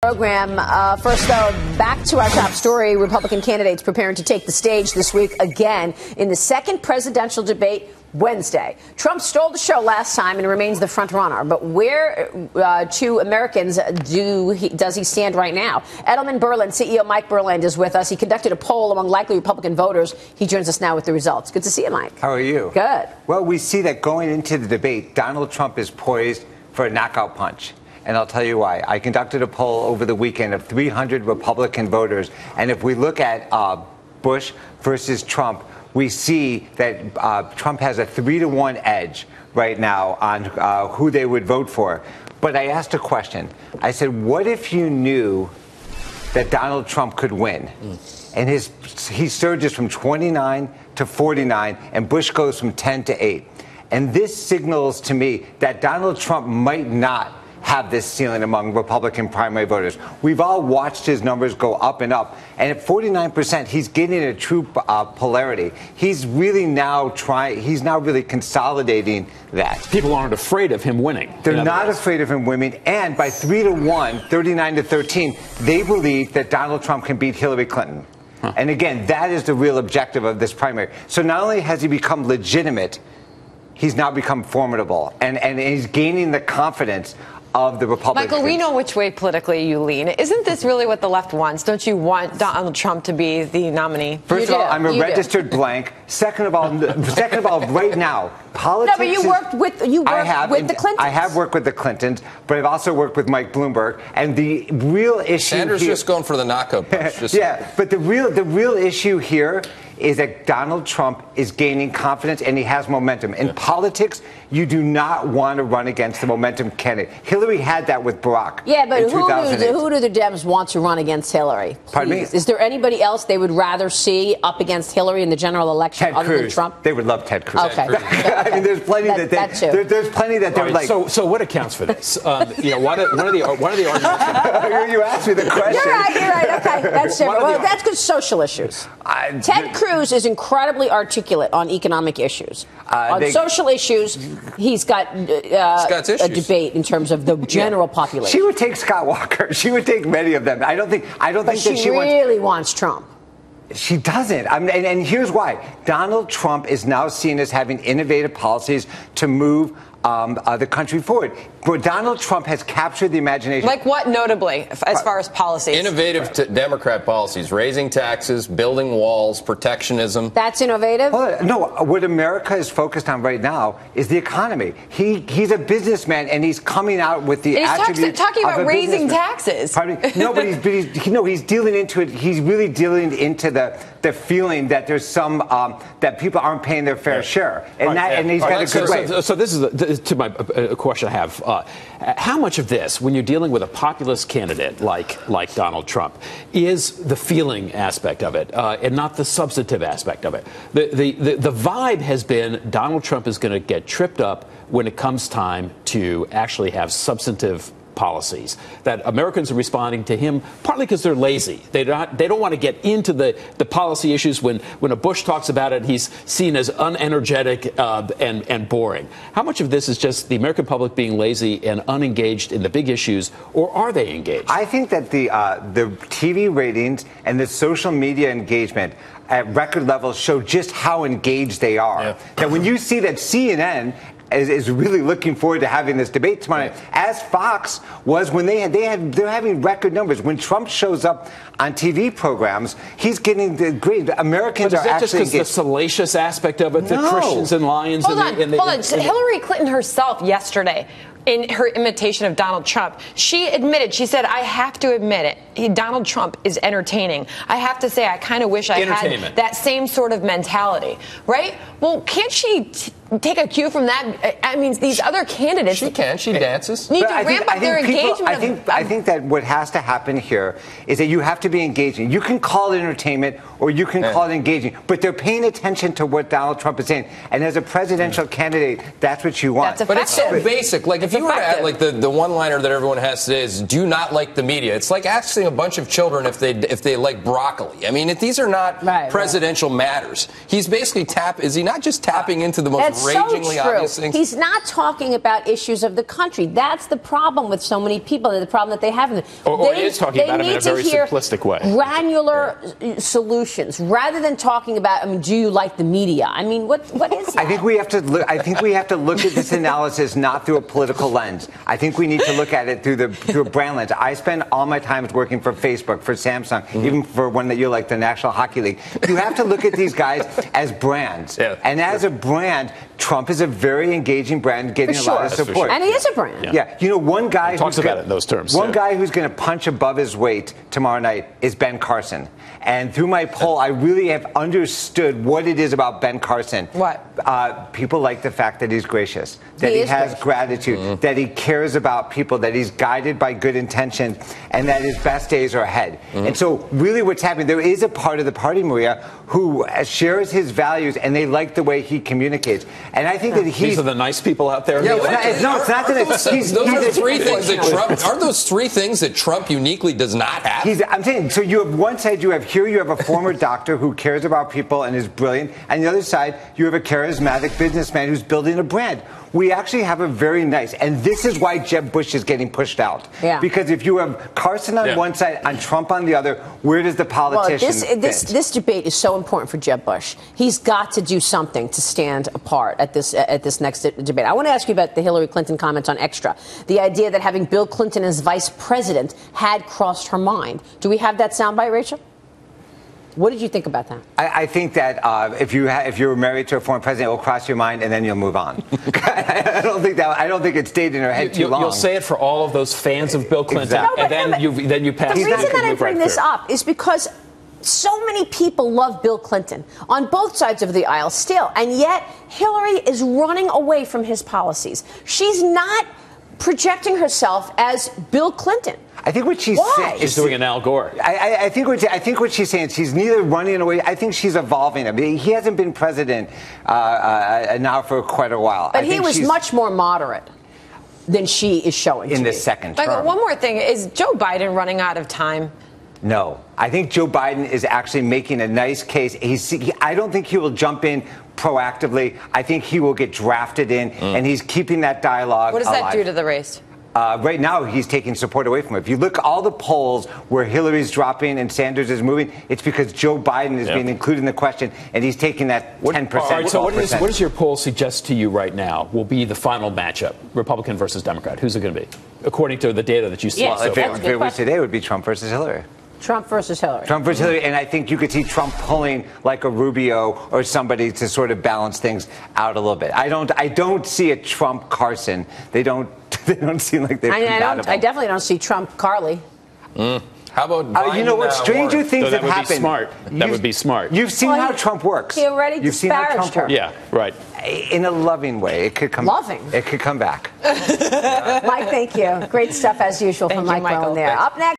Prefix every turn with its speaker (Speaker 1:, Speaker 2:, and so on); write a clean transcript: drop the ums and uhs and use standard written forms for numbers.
Speaker 1: Program. First, though, back to our top story. Republican candidates preparing to take the stage this week again in the second presidential debate Wednesday. Trump stole the show last time and remains the front runner. But where to Americans does he stand right now? Edelman Berland, CEO Mike Berland, is with us. He conducted a poll among likely Republican voters. He joins us now with the results. Good to see you, Mike.
Speaker 2: How are you?
Speaker 1: Good.
Speaker 2: Well, we see that going into the debate, Donald Trump is poised for a knockout punch. And I'll tell you why. I conducted a poll over the weekend of 300 Republican voters. And if we look at Bush versus Trump, we see that Trump has a 3-to-1 edge right now on who they would vote for. But I asked a question. I said, what if you knew that Donald Trump could win? And he surges from 29 to 49, and Bush goes from 10 to 8. And this signals to me that Donald Trump might not have this ceiling among Republican primary voters. We've all watched his numbers go up and up. And at 49%, he's getting a true polarity. He's really now he's now really consolidating that.
Speaker 3: People aren't afraid of him winning.
Speaker 2: They're not afraid of him winning. And by 3-to-1, 39 to 13, they believe that Donald Trump can beat Hillary Clinton. And again, that is the real objective of this primary. So not only has he become legitimate, he's now become formidable. And he's gaining the confidence of the Republicans.
Speaker 4: Michael, we know which way politically you lean. Isn't this really what the left wants? Don't you want Donald Trump to be the nominee?
Speaker 2: First of all, I'm a registered blank. Second of all, right now, politics.
Speaker 1: No, but you worked with the Clintons.
Speaker 2: I have worked with the Clintons, but I've also worked with Mike Bloomberg. And the real issue
Speaker 5: Sandra's
Speaker 2: here,
Speaker 5: just going for the knockout punch.
Speaker 2: But the real issue here is that Donald Trump is gaining confidence and he has momentum. In politics, you do not want to run against the momentum candidate. Hillary had that with Barack.
Speaker 1: Yeah, but who do the Dems want to run against Hillary? Please.
Speaker 2: Pardon me?
Speaker 1: Is there anybody else they would rather see up against Hillary in the general election
Speaker 2: Ted
Speaker 1: other
Speaker 2: Cruz.
Speaker 1: than Trump?
Speaker 2: They would love Ted Cruz.
Speaker 1: Okay.
Speaker 2: I mean, there's plenty there's plenty that they're like.
Speaker 3: So what accounts for this? One of the arguments.
Speaker 2: You asked me the question.
Speaker 1: You're right. Okay, that's different. Well, that's good social issues. Ted Cruz is incredibly articulate on economic issues. On social issues, he's got a debate in terms of the general population.
Speaker 2: She would take Scott Walker. She would take many of them. I don't think that
Speaker 1: she really wants Trump.
Speaker 2: She doesn't. And here's why. Donald Trump is now seen as having innovative policies to move the country forward. But Donald Trump has captured the imagination.
Speaker 4: Like what, notably, as far as policies?
Speaker 5: Innovative Democrat policies, raising taxes, building walls, protectionism.
Speaker 1: That's innovative?
Speaker 2: No, what America is focused on right now is the economy. He's a businessman, and he's coming out with the attributes
Speaker 4: talking about raising
Speaker 2: taxes.
Speaker 4: taxes.
Speaker 2: No, but he's dealing into it. He's really dealing into the feeling that there's some that people aren't paying their fair share, and he's got a good way.
Speaker 3: So this is to my question I have. How much of this, when you're dealing with a populist candidate like Donald Trump, is the feeling aspect of it and not the substantive aspect of it? The vibe has been Donald Trump is going to get tripped up when it comes time to actually have substantive policies, that Americans are responding to him partly because they're lazy. They don't want to get into the policy issues. When a Bush talks about it, he's seen as unenergetic and boring. How much of this is just the American public being lazy and unengaged in the big issues, or are they engaged?
Speaker 2: I think that the TV ratings and the social media engagement at record levels show just how engaged they are. Yeah. That when you see that CNN is really looking forward to having this debate tomorrow night, as Fox was when they're having record numbers. When Trump shows up on TV programs, he's getting the great Americans
Speaker 3: but is
Speaker 2: are
Speaker 3: that
Speaker 2: actually
Speaker 3: just because the salacious aspect of it, the Christians and lions?
Speaker 4: Hold on. Hillary Clinton herself yesterday, in her imitation of Donald Trump, she said, I have to admit it, Donald Trump is entertaining. I have to say, I kind of wish I had that same sort of mentality, right? Well, can't she take a cue from that? I mean, these other candidates.
Speaker 5: She can. She dances.
Speaker 4: Need to ramp up their engagement.
Speaker 2: I think that what has to happen here is that you have to be engaging. You can call it entertainment or you can call it engaging, but they're paying attention to what Donald Trump is saying. And as a presidential candidate, that's what you want.
Speaker 4: That's
Speaker 5: but it's so basic. Like if you were to add, like the one-liner that everyone has today is, do you not like the media? It's like asking a bunch of children if they like broccoli. I mean, these are not presidential matters. He's basically is he not just tapping into the most ragingly obvious things.
Speaker 1: He's not talking about issues of the country. That's the problem with so many people, the problem that they have.
Speaker 3: Or he is talking about them in a very simplistic way.
Speaker 1: Granular solutions, rather than talking about, do you like the media? I mean, what is that?
Speaker 2: I think we have to look at this analysis not through a political lens. I think we need to look at it through a brand lens. I spend all my time working for Facebook, for Samsung, even for one that you like, the National Hockey League. You have to look at these guys as brands.
Speaker 5: Yeah.
Speaker 2: And as a brand, Trump is a very engaging brand, getting a lot of support.
Speaker 1: And he is a brand.
Speaker 2: Yeah. One guy
Speaker 3: he talks about it in those terms.
Speaker 2: One guy who's going to punch above his weight tomorrow night is Ben Carson. And through my poll, I really have understood what it is about Ben Carson.
Speaker 4: What?
Speaker 2: People like the fact that he's gracious, that he has gratitude, that he cares about people, that he's guided by good intentions, and that his best days are ahead. And so really what's happening, there is a part of the party, Maria, who shares his values, and they like the way he communicates. And I think that
Speaker 3: these are the nice people out there.
Speaker 5: Yeah,
Speaker 2: it's not that
Speaker 5: those are the three things that Trump. Aren't those three things that Trump uniquely does not have?
Speaker 2: I'm saying, so you have one side, you have a former doctor who cares about people and is brilliant, and the other side, you have a charismatic businessman who's building a brand. We actually have a very nice, and this is why Jeb Bush is getting pushed out. Yeah. Because if you have Carson on one side and Trump on the other, where does the politician fit?
Speaker 1: This debate is so important for Jeb Bush. He's got to do something to stand apart at this next debate. I want to ask you about the Hillary Clinton comments on Extra. The idea that having Bill Clinton as vice president had crossed her mind. Do we have that soundbite, Rachel? What did you think about that?
Speaker 2: I think that if you're married to a former president, it will cross your mind and then you'll move on. I don't think it stayed in her head too long.
Speaker 3: You'll say it for all of those fans of Bill Clinton,
Speaker 2: Exactly.
Speaker 3: then you pass.
Speaker 1: The reason that I bring this up is because so many people love Bill Clinton on both sides of the aisle still, and yet Hillary is running away from his policies. She's not projecting herself as Bill Clinton.
Speaker 2: I think what she's saying
Speaker 3: is doing an Al Gore.
Speaker 2: I think what she's saying, she's neither running away. I think she's evolving. I mean, he hasn't been president now for quite a while.
Speaker 1: But he was much more moderate than she is showing
Speaker 2: in the second term.
Speaker 4: Like, one more thing: is Joe Biden running out of time?
Speaker 2: No, I think Joe Biden is actually making a nice case. I don't think he will jump in proactively. I think he will get drafted in, and he's keeping that dialogue
Speaker 4: alive. What does that do to the race?
Speaker 2: Right now, he's taking support away from him. If you look at all the polls where Hillary's dropping and Sanders is moving, it's because Joe Biden is being included in the question, and he's taking that 10%. All right,
Speaker 3: so what does your poll suggest to you right now will be the final matchup, Republican versus Democrat? Who's it going to be, according to the data that you see?
Speaker 2: Well, if it was today, it would be Trump versus Hillary.
Speaker 1: Trump versus Hillary.
Speaker 2: Trump versus Hillary, and I think you could see Trump pulling like a Rubio or somebody to sort of balance things out a little bit. I don't see a Trump Carson. They don't seem like they're compatible.
Speaker 1: I definitely don't see Trump Carly.
Speaker 5: How about Biden,
Speaker 2: you know what? Stranger things have happened.
Speaker 3: Smart. That would be smart.
Speaker 2: You've seen how Trump works.
Speaker 1: He already disparaged her.
Speaker 3: Yeah, right.
Speaker 2: In a loving way. It could come.
Speaker 1: Loving.
Speaker 2: It could come back.
Speaker 1: Mike, thank you. Great stuff as usual from Mike Berland there. Up next.